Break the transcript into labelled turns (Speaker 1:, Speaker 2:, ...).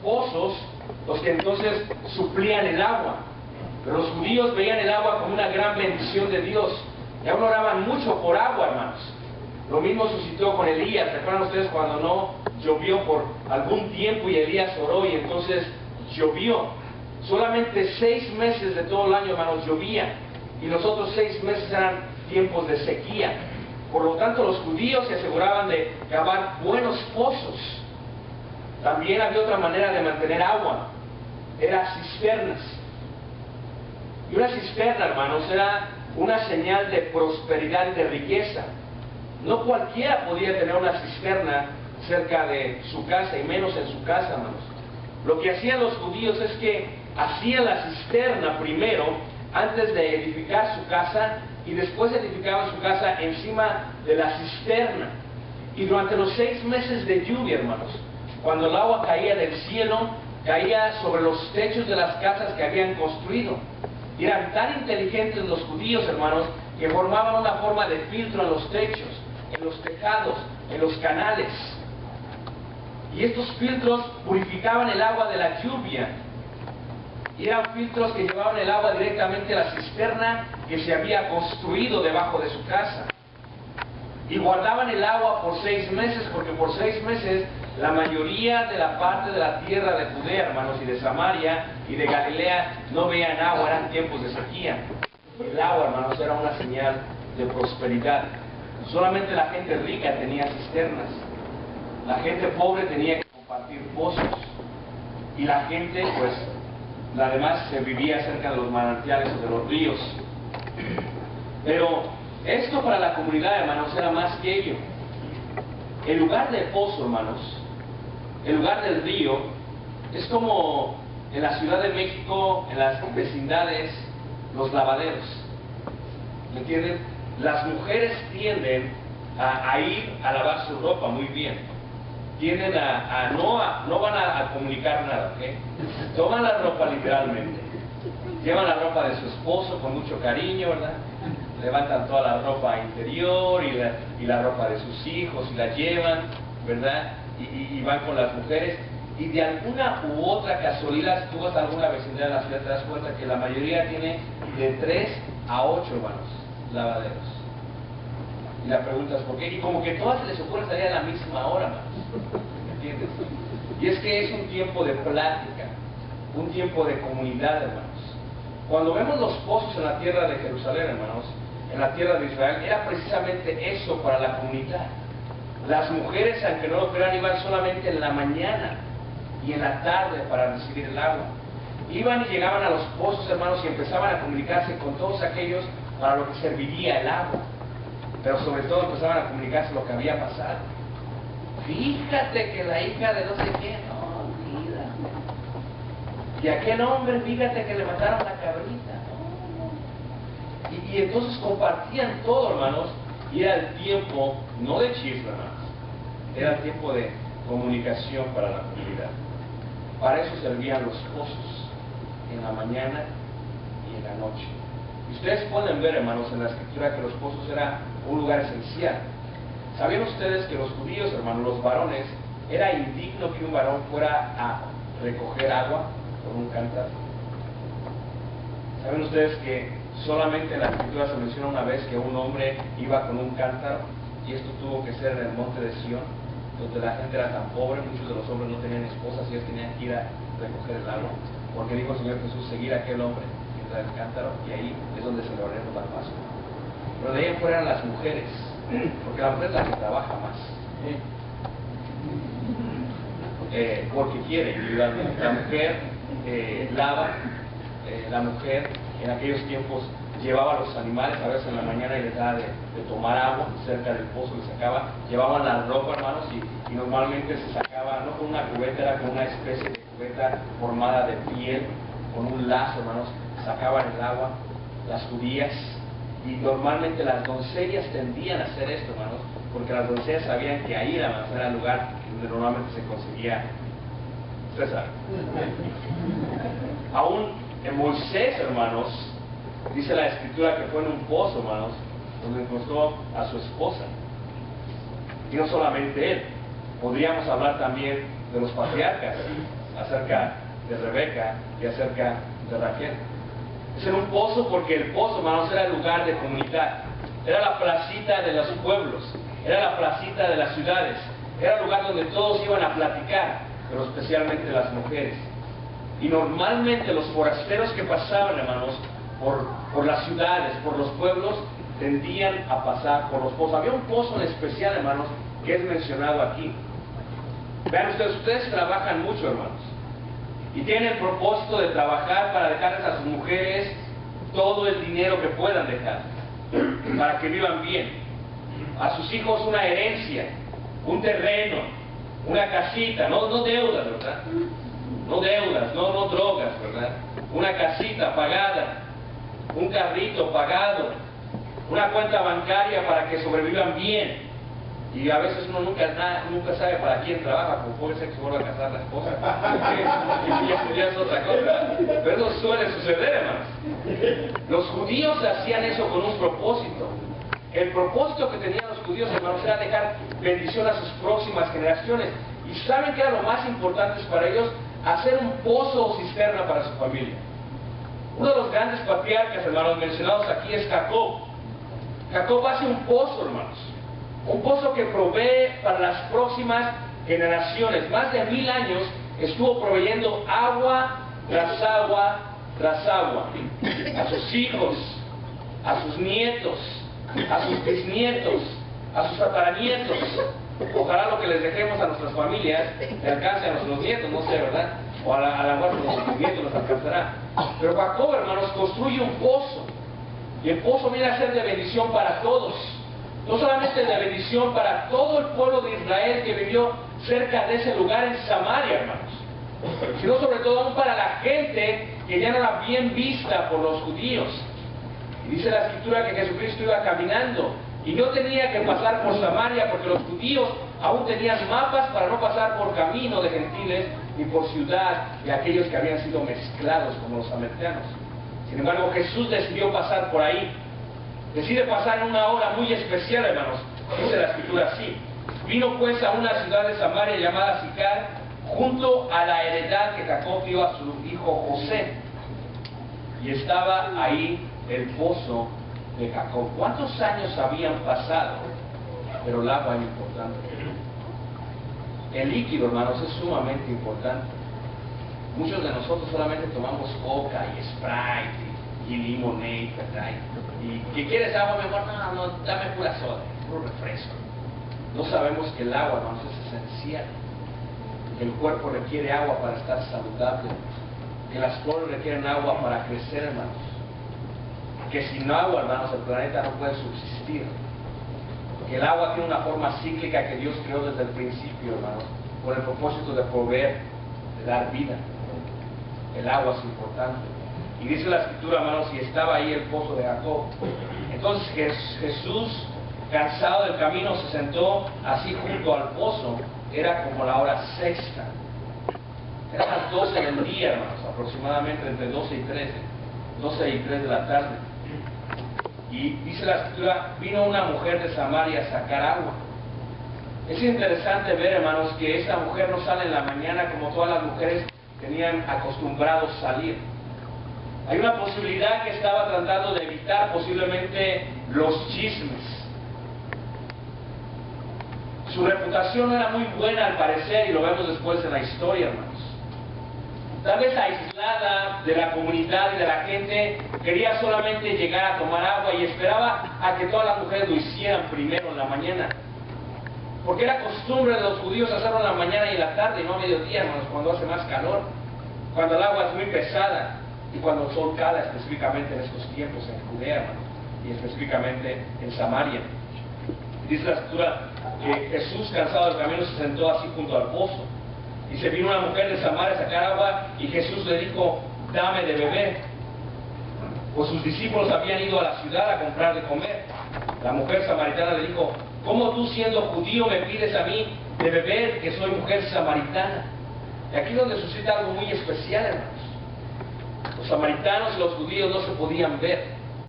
Speaker 1: pozos los que entonces suplían el agua. Pero los judíos veían el agua como una gran bendición de Dios. Y aún oraban mucho por agua, hermanos. Lo mismo sucedió con Elías. ¿Recuerdan ustedes cuando no llovió por algún tiempo y Elías oró y entonces llovió? Solamente 6 meses de todo el año, hermanos, llovía. Y los otros 6 meses eran tiempos de sequía. Por lo tanto, los judíos se aseguraban de cavar buenos pozos. También había otra manera de mantener agua. Eran cisternas. Y una cisterna, hermanos, era una señal de prosperidad y de riqueza. No cualquiera podía tener una cisterna cerca de su casa, y menos en su casa, hermanos. Lo que hacían los judíos es que hacían la cisterna primero, antes de edificar su casa, y después edificaban su casa encima de la cisterna. Y durante los 6 meses de lluvia, hermanos, cuando el agua caía del cielo, caía sobre los techos de las casas que habían construido. Y eran tan inteligentes los judíos, hermanos, que formaban una forma de filtro en los techos, en los tejados, en los canales. Y estos filtros purificaban el agua de la lluvia. Y eran filtros que llevaban el agua directamente a la cisterna que se había construido debajo de su casa. Y guardaban el agua por 6 meses, porque por 6 meses la mayoría de la parte de la tierra de Judea, hermanos, y de Samaria y de Galilea no veían agua, eran tiempos de sequía. El agua, hermanos, era una señal de prosperidad. Solamente la gente rica tenía cisternas. La gente pobre tenía que compartir pozos. Y la gente, pues, además se vivía cerca de los manantiales o de los ríos. Pero esto para la comunidad, hermanos, era más que ello. El lugar del pozo, hermanos, el lugar del río, es como en la Ciudad de México, en las vecindades, los lavaderos. ¿Me entienden? Las mujeres tienden a ir a lavar su ropa muy bien. Tienden no van a comunicar nada, ¿ok? Toman la ropa literalmente. Llevan la ropa de su esposo con mucho cariño, ¿verdad? Levantan toda la ropa interior y la ropa de sus hijos y la llevan, ¿verdad? Y van con las mujeres. Y de alguna u otra casualidad, si tú vas a alguna vecindad de la ciudad, te das cuenta que la mayoría tiene de 3 a 8, hermanos, lavaderos. Y la pregunta es ¿por qué? Y como que todas se les ocurre salir a la misma hora, hermanos. ¿Me entiendes? Y es que es un tiempo de plática, un tiempo de comunidad, hermanos. Cuando vemos los pozos en la tierra de Jerusalén, hermanos, en la tierra de Israel, era precisamente eso para la comunidad. Las mujeres, aunque no lo crean, iban solamente en la mañana y en la tarde para recibir el agua. Iban y llegaban a los pozos, hermanos, y empezaban a comunicarse con todos aquellos para lo que serviría el agua. Pero sobre todo empezaban a comunicarse lo que había pasado. Fíjate que la hija de no sé quién, no, mira. Y aquel hombre, fíjate que le mataron la cabrita. Y entonces compartían todo, hermanos, y era el tiempo, no de chisme, hermanos, era el tiempo de comunicación para la comunidad. Para eso servían los pozos, en la mañana y en la noche. Y ustedes pueden ver, hermanos, en la escritura que los pozos eran un lugar esencial. ¿Sabían ustedes que los judíos, hermanos, los varones, era indigno que un varón fuera a recoger agua con un cántaro? ¿Saben ustedes que solamente en la escritura se menciona una vez que un hombre iba con un cántaro? Y esto tuvo que ser en el monte de Sión, donde la gente era tan pobre, muchos de los hombres no tenían esposas y ellos tenían que ir a recoger el agua. Porque dijo el Señor Jesús, seguir a aquel hombre que trae el cántaro, y ahí es donde se le ordenó la Pascua. Pero de ahí afuera eran las mujeres, porque la mujer es la que trabaja más. Porque quiere, individualmente. La mujer lava, la mujer en aquellos tiempos llevaba a los animales a veces en la mañana y les daba de tomar agua cerca del pozo que sacaba. Llevaban la ropa, hermanos, y normalmente se sacaba, no con una cubeta, era con una especie de cubeta formada de piel, con un lazo, hermanos, sacaban el agua, las judías. Y normalmente las doncellas tendían a hacer esto, hermanos, porque las doncellas sabían que ahí era el lugar donde normalmente se conseguía. Usted sabe. Aún en Moisés, hermanos, dice la escritura que fue en un pozo, hermanos, donde encontró a su esposa. Y no solamente él, podríamos hablar también de los patriarcas. acerca de Rebeca y acerca de Raquel. Es en un pozo porque el pozo, hermanos, era el lugar de comunidad, era la placita de los pueblos, era la placita de las ciudades, era el lugar donde todos iban a platicar, pero especialmente las mujeres. Y normalmente los forasteros que pasaban, hermanos, por las ciudades, por los pueblos, tendían a pasar por los pozos. Había un pozo en especial, hermanos, que es mencionado aquí. Vean ustedes trabajan mucho, hermanos, y tienen el propósito de trabajar para dejarles a sus mujeres todo el dinero que puedan dejar, para que vivan bien. A sus hijos una herencia, un terreno, una casita, no deudas, ¿verdad? No deudas, no drogas, ¿verdad? Una casita pagada, un carrito pagado, una cuenta bancaria para que sobrevivan bien. Y a veces uno nunca sabe para quién trabaja, como puede ser que se vuelva a casar la esposa. Y ya es otra cosa. Pero eso suele suceder, hermanos. Los judíos hacían eso con un propósito. El propósito que tenían los judíos, hermanos, era dejar bendición a sus próximas generaciones. ¿Y saben qué era lo más importante para ellos? Hacer un pozo o cisterna para su familia. Uno de los grandes patriarcas, hermanos, mencionados aquí es Jacob. Jacob hace un pozo, hermanos. Un pozo que provee para las próximas generaciones. Más de 1000 años estuvo proveyendo agua tras agua tras agua. A sus hijos, a sus nietos, a sus bisnietos, a sus tataranietos. Ojalá lo que les dejemos a nuestras familias le alcance a nuestros nietos, no sé, ¿verdad? O a la muerte de nuestros nietos les alcanzará. Pero Jacob, hermanos, construye un pozo. Y el pozo viene a ser de bendición para todos. No solamente de bendición para todo el pueblo de Israel que vivió cerca de ese lugar en Samaria, hermanos, sino sobre todo aún para la gente que ya no era bien vista por los judíos. Y dice la Escritura que Jesucristo iba caminando y no tenía que pasar por Samaria porque los judíos aún tenían mapas para no pasar por camino de gentiles ni por ciudad de aquellos que habían sido mezclados como los samaritanos. Sin embargo, Jesús decidió pasar por ahí. Decide pasar en una hora muy especial, hermanos. Dice la Escritura así: vino pues a una ciudad de Samaria llamada Sicar, junto a la heredad que Jacob dio a su hijo José. Y estaba ahí el pozo de Jacob. ¿Cuántos años habían pasado? Pero el agua es importante. El líquido, hermanos, es sumamente importante. Muchos de nosotros solamente tomamos Coca y Sprite y limonade, ¿verdad? Y ¿que quieres agua mejor? No, dame pura soda, puro refresco. No sabemos que el agua, hermanos, es esencial. Que el cuerpo requiere agua para estar saludable. Que las flores requieren agua para crecer, hermanos. Que sin agua, hermanos, el planeta no puede subsistir. Que el agua tiene una forma cíclica que Dios creó desde el principio, hermanos, con el propósito de proveer, de dar vida. El agua es importante. Y dice la Escritura, hermanos, y estaba ahí el pozo de Jacob. Entonces Jesús, cansado del camino, se sentó así junto al pozo. Era como la hora sexta. Eran las 12 del día, hermanos, aproximadamente entre 12 y 13. 12 y 3 de la tarde. Y dice la Escritura, vino una mujer de Samaria a sacar agua. Es interesante ver, hermanos, que esta mujer no sale en la mañana como todas las mujeres tenían acostumbrados salir. Hay una posibilidad que estaba tratando de evitar posiblemente los chismes. Su reputación no era muy buena al parecer, y lo vemos después en la historia, hermanos. Tal vez aislada de la comunidad y de la gente, quería solamente llegar a tomar agua y esperaba a que todas las mujeres lo hicieran primero en la mañana. Porque era costumbre de los judíos hacerlo en la mañana y en la tarde, y no a mediodía, hermanos, cuando hace más calor, cuando el agua es muy pesada y cuando el sol cala, específicamente en estos tiempos en Judea, hermanos, y específicamente en Samaria. Dice la Escritura que Jesús, cansado del camino, se sentó así junto al pozo. Y se vino una mujer de Samaria a sacar agua y Jesús le dijo, dame de beber. Pues sus discípulos habían ido a la ciudad a comprar de comer. La mujer samaritana le dijo, ¿cómo tú siendo judío me pides a mí de beber que soy mujer samaritana? Y aquí es donde suscita algo muy especial, hermanos. Los samaritanos y los judíos no se podían ver.